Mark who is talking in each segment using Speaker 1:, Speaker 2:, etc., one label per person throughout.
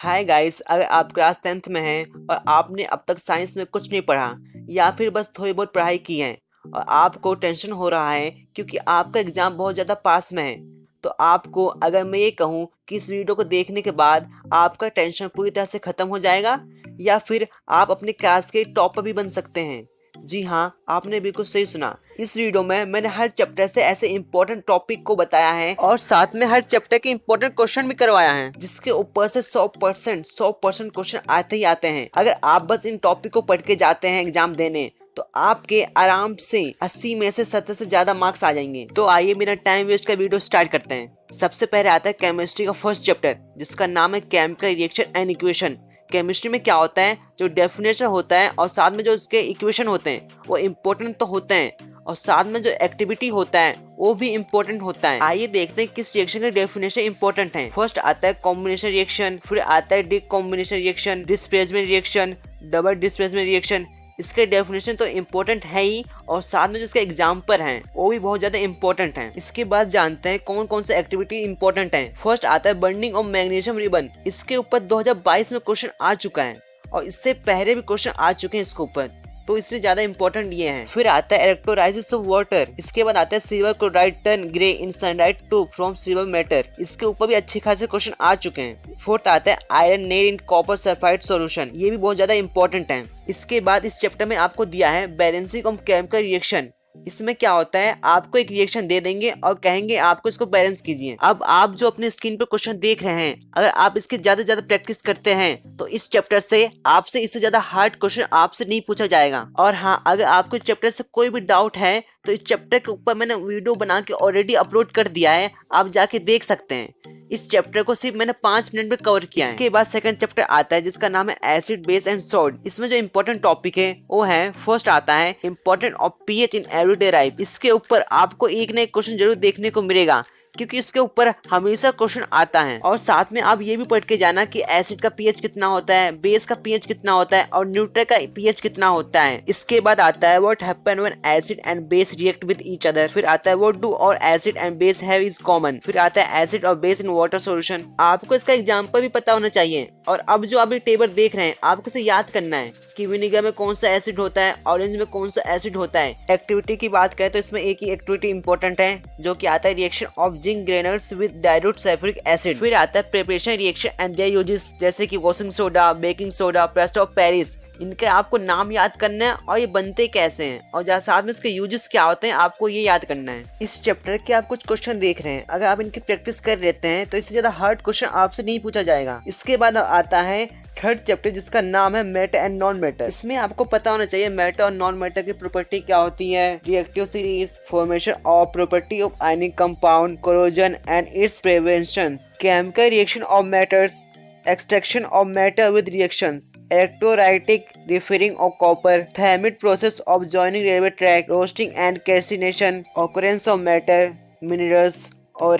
Speaker 1: Hi guys, अगर आप class 10th में हैं और आपने अब तक साइंस में कुछ नहीं पढ़ा या फिर बस थोड़ी बहुत पढ़ाई की है और आपको टेंशन हो रहा है क्योंकि आपका एग्जाम बहुत ज़्यादा पास में है, तो आपको अगर मैं ये कहूँ कि इस वीडियो को देखने के बाद आपका टेंशन पूरी तरह से ख़त्म हो जाएगा या फिर आप अपने क्लास के टॉपर भी बन सकते हैं। जी हाँ, आपने बिल्कुल सही सुना। इस वीडियो में मैंने हर चैप्टर से ऐसे इंपॉर्टेंट टॉपिक को बताया है और साथ में हर चैप्टर के इंपॉर्टेंट क्वेश्चन भी करवाया है, जिसके ऊपर से 100% क्वेश्चन आते ही आते हैं। अगर आप बस इन टॉपिक को पढ़ के जाते हैं एग्जाम देने तो आपके आराम से 80 में से 70 से ज्यादा मार्क्स आ जाएंगे। तो आइए बिना टाइम वेस्ट का वीडियो स्टार्ट करते हैं। सबसे पहले आता है केमिस्ट्री का फर्स्ट चैप्टर, जिसका नाम है chemical reaction and equation. Chemistry में क्या होता है, जो डेफिनेशन होता है और साथ में जो उसके इक्वेशन होते हैं वो इम्पोर्टेंट तो होते हैं और साथ में जो एक्टिविटी होता है वो भी इम्पोर्टेंट होता है। आइए देखते हैं किस रिएक्शन के डेफिनेशन इम्पोर्टेंट है। फर्स्ट आता है कॉम्बिनेशन रिएक्शन, फिर आता है decomposition reaction, displacement reaction, double displacement reaction. इसके डेफिनेशन तो इम्पोर्टेंट है ही और साथ में जिसके एग्जाम्पल हैं वो भी बहुत ज्यादा इम्पोर्टेंट हैं। इसके बाद जानते हैं कौन कौन से एक्टिविटी इम्पोर्टेंट हैं। फर्स्ट आता है बर्निंग ऑफ मैग्नीशियम रिबन। इसके ऊपर 2022 में क्वेश्चन आ चुका है और इससे पहले भी क्वेश्चन आ चुके हैं इसके ऊपर, तो इसलिए ज्यादा इंपॉर्टेंट ये है। फिर आता है इलेक्ट्रोलाइसिस ऑफ वाटर। इसके बाद आता है silver chloride turn grey in sunlight to from silver matter. इसके ऊपर भी अच्छे खासे क्वेश्चन आ चुके हैं। फोर्थ आता है iron nail in copper sulphide solution. ये भी बहुत ज्यादा इंपॉर्टेंट है। इसके बाद इस चैप्टर में आपको दिया है बैलेंसिंग ऑफ केमिकल रिएक्शन। इसमें क्या होता है, आपको एक रिएक्शन दे देंगे और कहेंगे आपको इसको बैलेंस कीजिए। अब आप जो अपने स्क्रीन पर क्वेश्चन देख रहे हैं, अगर आप इसकी ज्यादा से ज्यादा प्रैक्टिस करते हैं तो इस चैप्टर से आपसे इससे ज्यादा हार्ड क्वेश्चन आपसे नहीं पूछा जाएगा। और हाँ, अगर आपको इस चैप्टर से कोई भी डाउट है तो इस चैप्टर के ऊपर मैंने वीडियो बना के ऑलरेडी अपलोड कर दिया है, आप जाके देख सकते हैं। इस चैप्टर को सिर्फ मैंने 5 मिनट में कवर किया है। इसके बाद सेकंड चैप्टर आता है जिसका नाम है एसिड बेस एंड सॉल्ट। इसमें जो इंपॉर्टेंट टॉपिक है वो है, फर्स्ट आता है important of pH in everyday life. इसके ऊपर आपको एक न एक क्वेश्चन जरूर देखने को मिलेगा क्योंकि इसके ऊपर हमेशा क्वेश्चन आता है। और साथ में आप ये भी पढ़ के जाना कि एसिड का पीएच कितना होता है, बेस का पीएच कितना होता है और न्यूट्रल का पीएच कितना होता है। इसके बाद आता है what happen when acid and base react with each other. फिर आता है what do all acid and base have is common. फिर आता है एसिड और बेस इन वाटर सॉल्यूशन। आपको इसका एग्जांपल भी पता होना चाहिए। और अब जो आप टेबल देख रहे हैं आपको इसे याद करना है कि विनेगर में कौन सा एसिड होता है, ऑरेंज में कौन सा एसिड होता है। एक्टिविटी की बात करें तो इसमें एक ही एक्टिविटी इंपॉर्टेंट है जो कि आता है reaction of zinc granules with dilute sulphuric acid. फिर आता है preparation reaction and there uses, जैसे कि washing soda, baking soda, plaster of Paris. इनके आपको नाम याद करना है और ये बनते कैसे हैं और साथ में इसके यूजेस क्या होते हैं आपको ये याद करना है। इस चैप्टर के आप कुछ क्वेश्चन देख रहे हैं, अगर आप इनकी प्रैक्टिस कर लेते हैं तो इससे ज्यादा हार्ड क्वेश्चन आपसे नहीं पूछा जाएगा। इसके बाद आता है थर्ड चैप्टर जिसका नाम है मैटर एंड नॉन मैटर। इसमें आपको पता होना चाहिए मैटर और नॉन मैटर की प्रॉपर्टी क्या होती है, reactive series, formation of property of ionic compound, corrosion and it's prevention, chemical reaction of matters, extraction of matter with reactions, electrolytic refining of copper, thermit process of joining railway track, roasting and calcination, occurrence of matter, minerals, और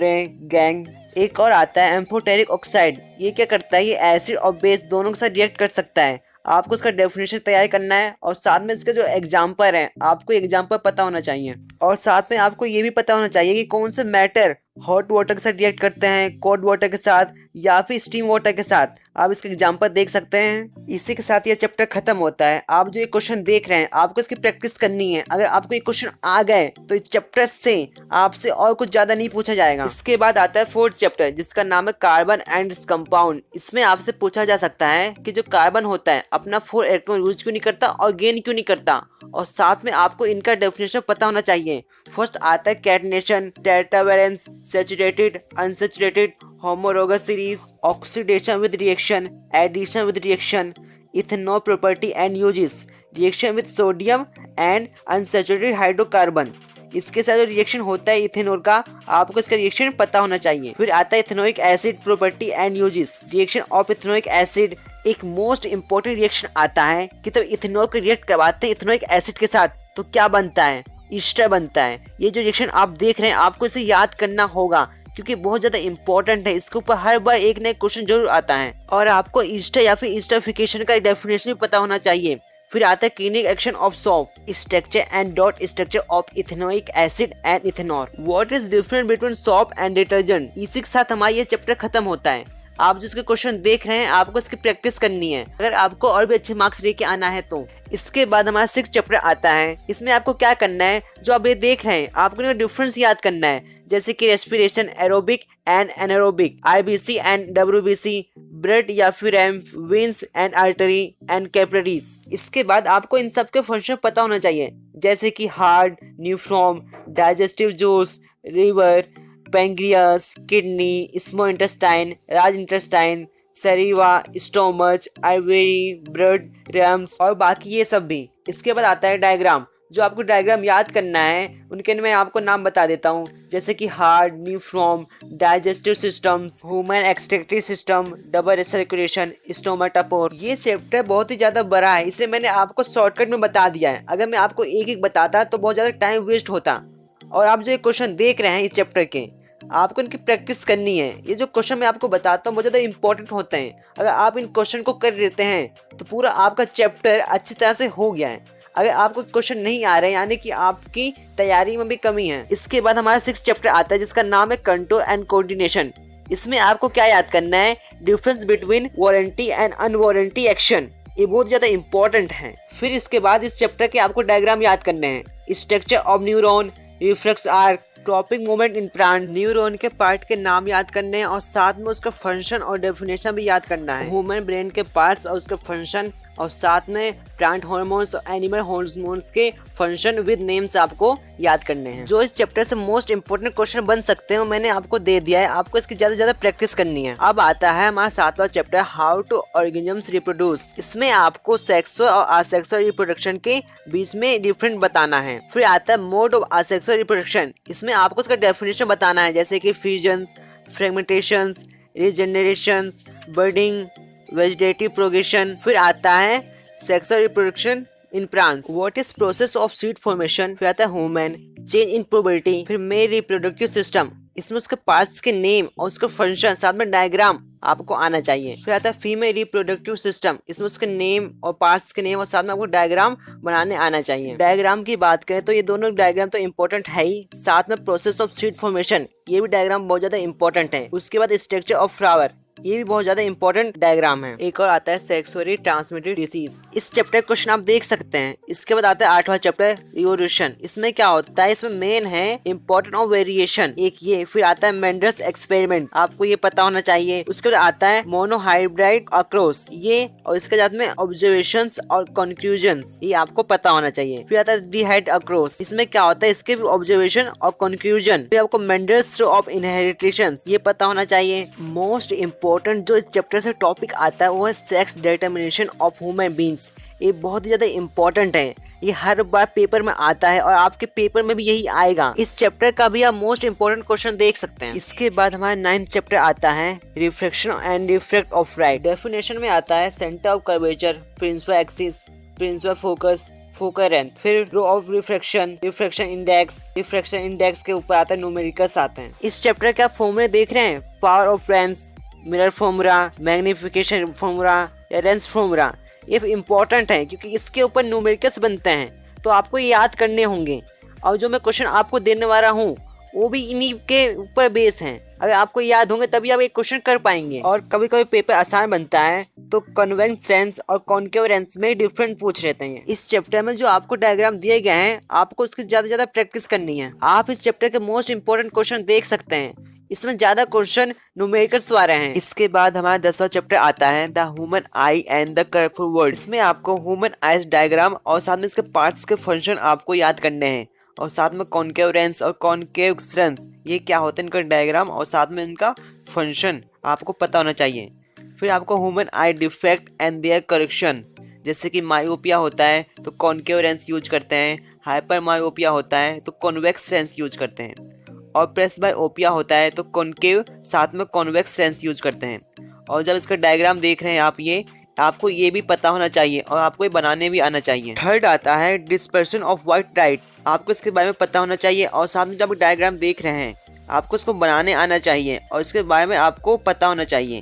Speaker 1: gang. एक और आता है amphoteric oxide. ये क्या करता है, ये एसिड और बेस दोनों के साथ रिएक्ट कर सकता है। आपको इसका डेफिनेशन तैयार करना है और साथ में इसके जो एग्जाम्पल है आपको एग्जाम्पल पता होना चाहिए। और साथ में आपको ये भी पता होना चाहिए कि कौन से मैटर हॉट वाटर के साथ रिएक्ट करते हैं, कोल्ड वाटर के साथ या फिर स्टीम वाटर के साथ। आप इसके एग्जाम्पल देख सकते हैं। इसी के साथ ये चैप्टर खत्म होता है। आप जो ये क्वेश्चन देख रहे हैं आपको इसकी प्रैक्टिस करनी है। अगर आपको ये क्वेश्चन आ गए तो इस चैप्टर से आपसे और कुछ ज्यादा नहीं पूछा जाएगा। इसके बाद आता है फोर्थ चैप्टर जिसका नाम है कार्बन एंड इट्स कंपाउंड। इसमें आपसे पूछा जा सकता है कि जो कार्बन होता है अपना 4 इलेक्ट्रॉन यूज क्यों नहीं करता और गेन क्यों नहीं करता, और साथ में आपको इनका डेफिनेशन पता होना चाहिए। फर्स्ट आता है catenation, tetravalence, saturated, unsaturated, homologous series, oxidation with reaction, addition with reaction, ethanol property and uses, reaction with sodium and unsaturated hydrocarbon. इसके साथ जो रिएक्शन होता है इथेनॉल का, आपको इसका रिएक्शन पता होना चाहिए। फिर आता है ethanoic acid property and uses, reaction of ethanoic acid. एक मोस्ट इंपॉर्टेंट रिएक्शन आता है कि तो इथेनॉल को रिएक्ट करवाते हैं इथेनोइक एसिड के साथ तो क्या बनता है, ईस्टर बनता है। ये जो रिएक्शन आप देख रहे हैं आपको इसे याद करना होगा क्योंकि बहुत ज्यादा इंपॉर्टेंट है। इसके ऊपर हर बार एक नया क्वेश्चन जरूर आता है और आपको ईस्टर या फिर ईस्टरिफिकेशन का डेफिनेशन भी पता होना चाहिए। फिर आता है kinetic action of salt, structure and dot structure of ethanoic acid and ethanol, what is difference between salt and detergent. इसी के साथ हमारा ये चैप्टर खत्म होता है। आप जिसके क्वेश्चन देख रहे हैं आपको इसकी प्रैक्टिस करनी है अगर आपको और भी अच्छे मार्क्स लेके आना है तो। इसके बाद हमारा 6 चैप्टर आता है। इसमें आपको क्या करना है, जो आप ये देख रहे हैं आपको डिफरेंस याद करना है, जैसे कि respiration, aerobic and anaerobic, IBC and WBC, blood या फिर veins and artery and capillaries. इसके बाद आपको इन सब के फंक्शन पता होना चाहिए, जैसे कि heart, nephron, digestive juice, liver, pancreas, kidney, small intestine, large intestine, saliva, stomach, ovary, blood, रम्स और बाकी ये सब भी। इसके बाद आता है डायग्राम। जो आपको डायग्राम याद करना है उनके मैं आपको नाम बता देता हूँ, जैसे कि heart, nephron, digestive systems, human excretory system, double circulation, stomata pore. ये चैप्टर बहुत ही ज्यादा बड़ा है, इसे मैंने आपको शॉर्टकट में बता दिया है। अगर मैं आपको एक एक बताता तो बहुत ज्यादा टाइम वेस्ट होता। और आप जो ये क्वेश्चन देख रहे हैं इस चैप्टर के, आपको इनकी प्रैक्टिस करनी है। ये जो क्वेश्चन मैं आपको बताता हूँ बहुत ज़्यादा इंपॉर्टेंट होते हैं। अगर आप इन क्वेश्चन को कर लेते हैं तो पूरा आपका चैप्टर अच्छी तरह से हो गया है। अगर आपको क्वेश्चन नहीं आ रहे हैं यानी कि आपकी तैयारी में भी कमी है। इसके बाद हमारा 6 चैप्टर आता है जिसका नाम है कंट्रोल एंड कोऑर्डिनेशन। इसमें आपको क्या याद करना है, डिफरेंस बिटवीन वारंटी एंड अनवारंटी एक्शन। ये बहुत ज्यादा इंपॉर्टेंट है। फिर इसके बाद इस चैप्टर के आपको डायग्राम याद करने हैं, structure of neuron, reflex arc, topic movement in plant. Neuron के पार्ट के नाम याद करने हैं और साथ में उसका फंक्शन और डेफिनेशन भी याद करना है। ह्यूमन ब्रेन के पार्ट्स और उसके फंक्शन और साथ में प्लांट हार्मोन्स और एनिमल हार्मोन्स के फंक्शन विद नेम्स आपको याद करने हैं। जो इस चैप्टर से मोस्ट इंपोर्टेंट क्वेश्चन बन सकते हैं मैंने आपको दे दिया है, आपको इसकी ज्यादा से ज्यादा प्रैक्टिस करनी है। अब आता है हमारा 7वां chapter, how to organisms reproduce. इसमें आपको सेक्सुअल और असेक्सुअल रिप्रोडक्शन के बीच में डिफरेंट बताना है। फिर आता है मोड ऑफ असेक्सुअल रिप्रोडक्शन। इसमें आपको उसका डेफिनेशन बताना है, जैसे कि फ्यूजन्स, फ्रेगमेंटेशंस, रिजेनरेशंस, बर्डिंग, वेजिटेटिव प्रोग्रेशन। फिर आता है sexual reproduction in plants, what is process of seed formation. फिर आता है ह्यूमन, चेंज इन प्यूबर्टी। फिर मेल रिप्रोडक्टिव सिस्टम, इसमें उसके पार्ट्स के नेम और उसके फंक्शन साथ में डायग्राम आपको आना चाहिए। फिर आता है फीमेल रिप्रोडक्टिव सिस्टम, इसमें उसके नेम और पार्ट्स के नेम और साथ में आपको डायग्राम बनाने आना चाहिए। डायग्राम की बात करें तो ये दोनों डायग्राम तो इंपॉर्टेंट है ही, साथ में प्रोसेस ऑफ सीड फॉर्मेशन ये भी डायग्राम बहुत ज्यादा इंपॉर्टेंट है। उसके बाद स्ट्रक्चर ऑफ फ्लावर, ये भी बहुत ज्यादा इंपॉर्टेंट डायग्राम है। एक और आता है सेक्सुअली ट्रांसमिटेड डिसीज। इस चैप्टर क्वेश्चन आप देख सकते हैं। इसके बाद आता है 8वां चैप्टर, रिवोल्यूशन। इसमें क्या होता है, इसमें मेन है इंपॉर्टेंट ऑफ वेरिएशन, एक ये। फिर आता है मेंडल्स एक्सपेरिमेंट, आपको ये पता होना चाहिए। उसके बाद आता है मोनोहाइब्रिड अक्रॉस ये, और इसके साथ में ऑब्जर्वेशंस और कंक्लूजन्स, ये आपको पता होना चाहिए। फिर आता है डिहाइड अक्रॉस, इसमें क्या होता है, इसके भी ऑब्जर्वेशन और कंक्लूजन। फिर आपको मेंडल्स ऑफ इनहेरिटेशन ये पता होना चाहिए। मोस्ट इंपॉर्टेंट जो इस चैप्टर से टॉपिक आता है वो है sex determination of human beings. ये बहुत ही ज्यादा इंपॉर्टेंट है, ये हर बार पेपर में आता है और आपके पेपर में भी यही आएगा। इस चैप्टर का भी आप मोस्ट इंपॉर्टेंट क्वेश्चन देख सकते हैं। इसके बाद हमारा 9th चैप्टर आता है reflection and reflect of light. Definition में आता है centre of curvature, principal axis, principal focus, focal length. फिर row of reflection, reflection index, reflection index के ऊपर आता है न्यूमेरिकल्स आते हैं। इस चैप्टर के आप फॉर्मूले देख रहे हैं, power of lens, mirror formula, magnification formula या लेंस फॉर्मूला, ये इंपॉर्टेंट है क्योंकि इसके ऊपर न्यूमेरिकल्स बनते हैं तो आपको ये याद करने होंगे। और जो मैं क्वेश्चन आपको देने वाला हूँ वो भी इन्हीं के ऊपर बेस हैं। अगर आपको याद होंगे तभी आप एक क्वेश्चन कर पाएंगे। और कभी कभी पेपर आसान बनता है तो कॉन्वेक्स लेंस और कॉनकेव लेंस में डिफरेंट पूछ लेते हैं। इस चैप्टर में जो आपको डायग्राम दिए गए हैं आपको उसकी ज्यादा प्रैक्टिस करनी है। आप इस चैप्टर के मोस्ट इंपोर्टेंट क्वेश्चन देख सकते हैं, इसमें ज्यादा क्वेश्चन न्यूमेरिकल्स वाले हैं। इसके बाद हमारा 10वां चैप्टर आता है the human I and the colourful world. इसमें आपको ह्यूमन आईज डायग्राम और साथ में इसके पार्ट्स के फंक्शन आपको याद करने हैं और साथ में कॉनकेव लेंस और कॉनकेव लेंस ये क्या होते हैं इनका डायग्राम और साथ में इनका फंक्शन आपको पता होना चाहिए। फिर आपको human eye defect and their correction, जैसे कि मायोपिया होता है तो कॉनकेव लेंस यूज करते हैं, हाइपर मायोपिया होता है तो कॉन्वेक्स लेंस यूज करते हैं, और प्रेसबायोपिया होता है तो कॉनकेव साथ में कॉन्वेक्स लेंस यूज करते हैं। और जब इसका डायग्राम देख रहे हैं आप ये आपको ये भी पता होना चाहिए और आपको ये बनाने भी आना चाहिए। थर्ड आता है डिस्पर्शन ऑफ व्हाइट लाइट, आपको इसके बारे में पता होना चाहिए और साथ में जब डायग्राम देख रहे हैं आपको इसको बनाने आना चाहिए और इसके बारे में आपको पता होना चाहिए।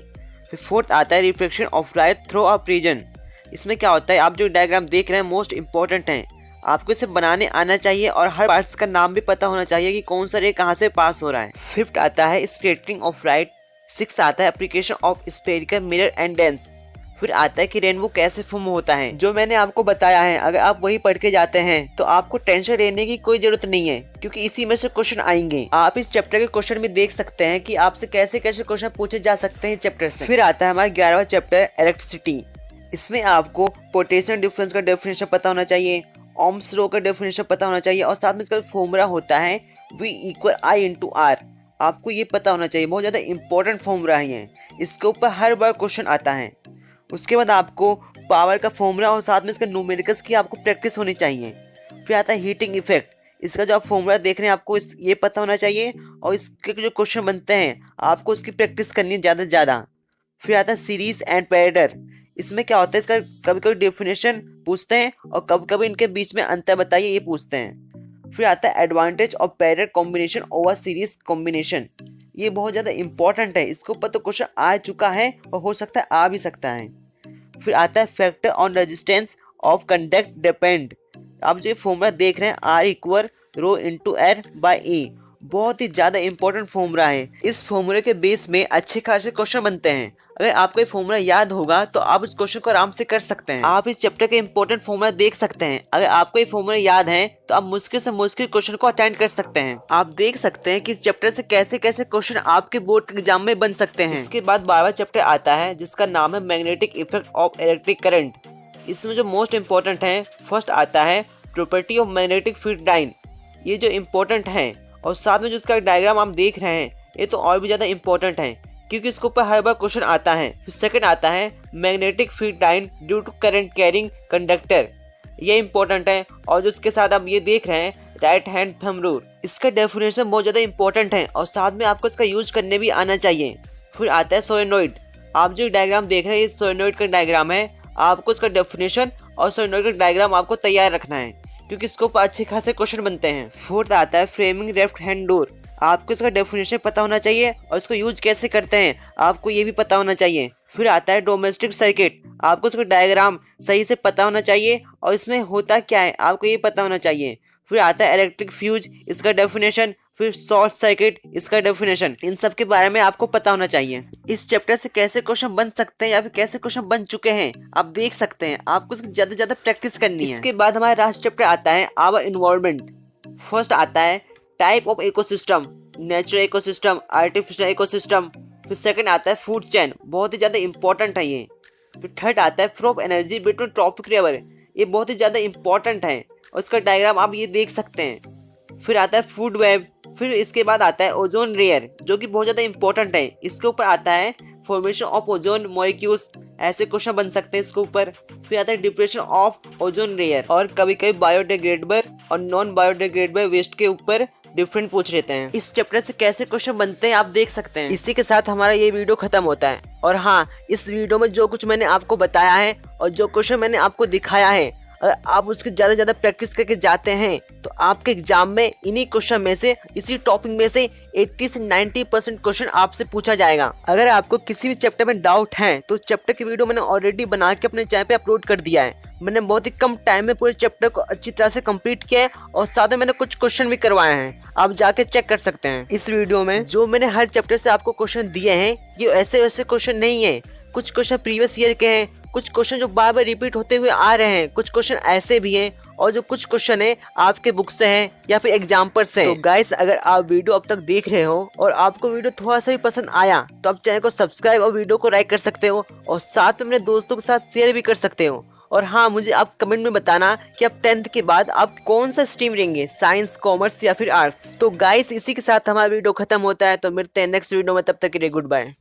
Speaker 1: फिर फोर्थ आता है reflection of light through a prism. इसमें क्या होता है, आप जो डायग्राम देख रहे हैं मोस्ट इंपॉर्टेंट है, आपको इसे बनाने आना चाहिए और हर पार्ट्स का नाम भी पता होना चाहिए कि कौन सा रे कहाँ से पास हो रहा है। फिफ्थ आता है स्कैटरिंग ऑफ लाइट 6 आता है application of spherical mirror and lens. फिर आता है कि रेनबो कैसे फॉर्म होता है, जो मैंने आपको बताया है। अगर आप वही पढ़ के जाते हैं तो आपको टेंशन लेने की कोई जरूरत नहीं है, क्योंकि इसी में से क्वेश्चन आएंगे। आप इस चैप्टर के क्वेश्चन में देख सकते हैं कि आपसे कैसे कैसे क्वेश्चन पूछे जा सकते हैं चैप्टर से। फिर आता है हमारा 11वां चैप्टर इलेक्ट्रिसिटी। इसमें आपको पोटेंशियल डिफरेंस का डेफिनेशन पता होना चाहिए, ओम्स लॉ का डेफिनेशन पता होना चाहिए, और साथ में इसका फॉर्मूला होता है V = I/R। आपको ये पता होना चाहिए, बहुत ज़्यादा इंपॉर्टेंट फॉर्मूला है, इसके ऊपर हर बार क्वेश्चन आता है। उसके बाद आपको पावर का फॉर्मूला और साथ में इसका न्यूमेरिकल्स की आपको प्रैक्टिस होनी चाहिए। फिर आता है हीटिंग इफेक्ट। इसका जो आप फॉर्मूला देख रहे हैं आपको ये पता होना चाहिए, और इसके जो क्वेश्चन बनते हैं आपको उसकी प्रैक्टिस करनी है ज़्यादा से ज़्यादा। फिर आता है सीरीज एंड पैरेलल। इसमें क्या होता है, इसका कभी कभी डेफिनेशन पूछते हैं और कभी कभी इनके बीच में अंतर बताइए ये पूछते हैं। फिर आता है advantage of parallel combination over series combination. ये बहुत ज़्यादा इंपॉर्टेंट है, इसके ऊपर तो क्वेश्चन आ चुका है और हो सकता है आ भी सकता है। फिर आता है factor on resistance of conduct depend. आप जो फॉर्मूला देख रहे हैं R = ρ/R/E, बहुत ही ज़्यादा इंपॉर्टेंट फॉर्मूला है। इस फॉर्मूले के बेस में अच्छे खासे क्वेश्चन बनते हैं। अगर आपको ये फॉर्मूला याद होगा तो आप इस क्वेश्चन को आराम से कर सकते हैं। आप इस चैप्टर के इंपॉर्टेंट फॉर्मूला देख सकते हैं। अगर आपको ये फॉर्मूला याद है तो आप मुश्किल से मुश्किल क्वेश्चन को अटेंड कर सकते हैं। आप देख सकते हैं कि इस चैप्टर से कैसे कैसे क्वेश्चन आपके बोर्ड एग्जाम में बन सकते हैं। इसके बाद 12वां चैप्टर आता है जिसका नाम है magnetic effect of electric current. इसमें जो मोस्ट इंपॉर्टेंट है, फर्स्ट आता है property of magnetic field line. ये जो इम्पोर्टेंट है, और साथ में जो इसका डायग्राम आप देख रहे हैं ये तो और भी ज़्यादा इंपॉर्टेंट है, क्योंकि इसके ऊपर हर बार क्वेश्चन आता है। फिर सेकंड आता है magnetic field line due to current carrying conductor. ये इंपॉर्टेंट है, और जो इसके साथ आप ये देख रहे हैं राइट हैंड थंब रूल, इसका डेफिनेशन बहुत ज़्यादा इंपॉर्टेंट है, और साथ में आपको इसका यूज करने भी आना चाहिए। फिर आता है सोलेनोइड। आप जो डायग्राम देख रहे हैं ये सोलेनोइड का डायग्राम है। आपको इसका डेफिनेशन और सोलेनोइड का डायग्राम आपको तैयार रखना है, क्योंकि इसके ऊपर अच्छे खासे क्वेश्चन बनते हैं। फोर्थ आता है फ्रेमिंग लेफ्ट हैंड डोर। आपको इसका डेफिनेशन पता होना चाहिए, और इसको यूज कैसे करते हैं आपको ये भी पता होना चाहिए। फिर आता है डोमेस्टिक सर्किट। आपको इसका डायग्राम सही से पता होना चाहिए, और इसमें होता क्या है आपको ये पता होना चाहिए। फिर आता है इलेक्ट्रिक फ्यूज, इसका डेफिनेशन। फिर शॉर्ट सर्किट, इसका डेफिनेशन। इन सब के बारे में आपको पता होना चाहिए। इस चैप्टर से कैसे क्वेश्चन बन सकते हैं या फिर कैसे क्वेश्चन बन चुके हैं आप देख सकते हैं। आपको ज्यादा से ज्यादा प्रैक्टिस करनी है। इसके बाद हमारा लास्ट चैप्टर आता है आवर इन्वायरमेंट। फर्स्ट आता है type of ecosystem, natural ecosystem, artificial ecosystem. फिर सेकंड आता है फूड चेन, बहुत ही ज्यादा इंपॉर्टेंट है ये। फिर थर्ड आता है flow of energy between trophic river. ये बहुत ही ज्यादा इंपॉर्टेंट है, और इसका डायग्राम आप ये देख सकते हैं। फिर आता है फूड वेब। फिर इसके बाद आता है ओजोन लेयर, जो कि बहुत ज़्यादा इंपॉर्टेंट है। इसके ऊपर आता है फॉर्मेशन ऑफ ओजोन मॉलिक्यूल्स, ऐसे क्वेश्चन बन सकते हैं इसके ऊपर। फिर आता है डिप्रेशन ऑफ ओजोन लेयर, और कभी कभी बायोडिग्रेडेबल और नॉन बायोडिग्रेडेबल वेस्ट के ऊपर डिफरेंट पूछ लेते हैं। इस चैप्टर से कैसे क्वेश्चन बनते हैं आप देख सकते हैं। इसी के साथ हमारा ये वीडियो खत्म होता है। और हाँ, इस वीडियो में जो कुछ मैंने आपको बताया है और जो क्वेश्चन मैंने आपको दिखाया है, अगर आप उसकी ज़्यादा ज़्यादा प्रैक्टिस करके जाते हैं तो आपके एग्जाम में इन्हीं क्वेश्चन में से, इसी टॉपिक में से 80 से 90% क्वेश्चन आपसे पूछा जाएगा। अगर आपको किसी भी चैप्टर में डाउट है तो चैप्टर की वीडियो मैंने ऑलरेडी बना के अपने चैनल पे अपलोड कर दिया है। मैंने बहुत ही कम टाइम में पूरे चैप्टर को अच्छी तरह से कंप्लीट किया है, और साथ में मैंने कुछ क्वेश्चन भी करवाए हैं, आप जाके चेक कर सकते हैं। इस वीडियो में जो मैंने हर चैप्टर से आपको क्वेश्चन दिए हैं ये ऐसे वैसे क्वेश्चन नहीं है। कुछ क्वेश्चन प्रीवियस ईयर के हैं, कुछ क्वेश्चन जो बार बार रिपीट होते हुए आ रहे हैं, कुछ क्वेश्चन ऐसे भी हैं, और जो कुछ क्वेश्चन है आपके बुक से हैं या फिर एग्जाम्पल से। तो गाइस, अगर आप वीडियो अब तक देख रहे हो और आपको वीडियो थोड़ा सा भी पसंद आया तो आप चैनल को सब्सक्राइब और वीडियो को लाइक कर सकते हो, और साथ में अपने दोस्तों के साथ शेयर भी कर सकते हो। और हाँ, मुझे आप कमेंट में बताना कि आप 10th के बाद आप कौन सा स्ट्रीम लेंगे, साइंस, कॉमर्स या फिर आर्ट्स। तो गाइस, इसी के साथ हमारा वीडियो खत्म होता है। तो मिलते हैं नेक्स्ट वीडियो में, तब तक के लिए गुड बाय।